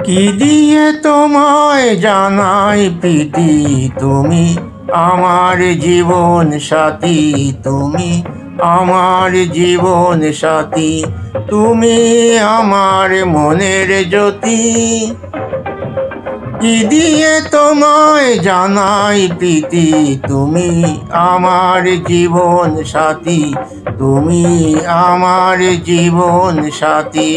কি দিয়ে তোমায় জানাই প্রীতি, তুমি আমার জীবন সাথী, তুমি আমার জীবন সাথী, তুমি আমার মনের জ্যোতি। কি দিয়ে তোমায় জানাই প্রীতি, তুমি আমার জীবন সাথী, তুমি আমার জীবন সাথী।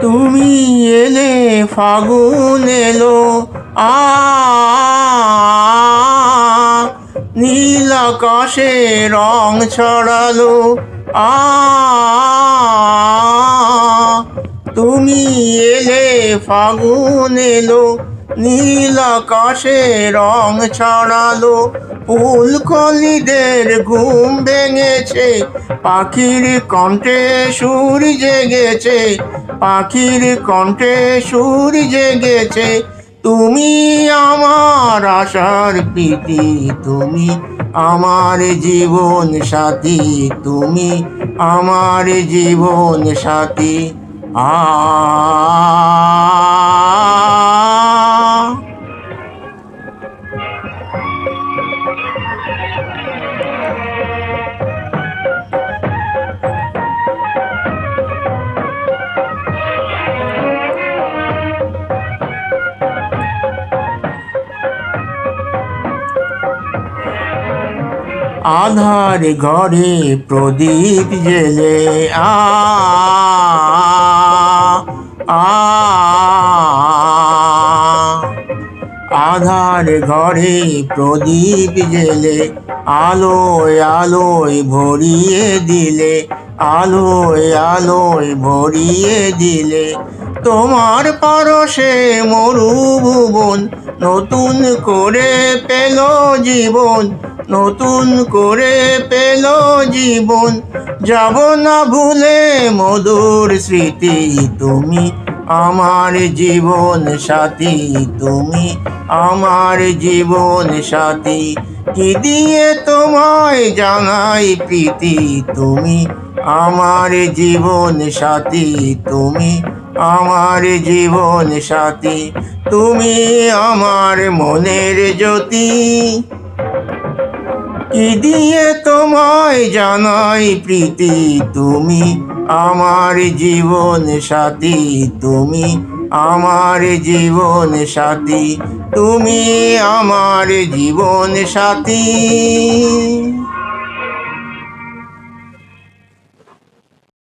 তুমি এলে ফাগুন এলো, নীল আকাশে রং ছড়ালো, তুমি এলে ফাগুন এলো, নীল আকাশে রং ছড়ালো। ফুলকলিদের ঘুম ভেঙেছে, পাখির কণ্ঠে সুর জেগেছে, পাখির কণ্ঠে সুর জেগেছে। তুমি আমার আশার প্রীতি, তুমি আমার জীবন সাথী, তুমি আমার জীবন সাথী। আধার ঘরে প্রদীপ জেলে, আধার ঘরে প্রদীপ জেলে, আলোয় আলোয় ভরিয়ে দিলে, আলোয় আলোয় ভরিয়ে দিলে। তোমার পরশে মরুভুবন নতুন করে পেল জীবন, নতুন করে পেল জীবন। যাব না ভুলে মধুর স্মৃতি, তুমি আমার জীবন সাথী, তুমি আমার জীবন সাথী। কি দিয়ে তোমায় জানাই প্রীতি, তুমি আমার জীবন সাথী, তুমি আমার জীবন সাথী, তুমি আমার মনের জ্যোতি। কি দিয়ে তোমায় জানাই প্রীতি, তুমি আমার জীবন সাথী, তুমি আমার জীবন সাথী, তুমি আমার জীবন সাথী।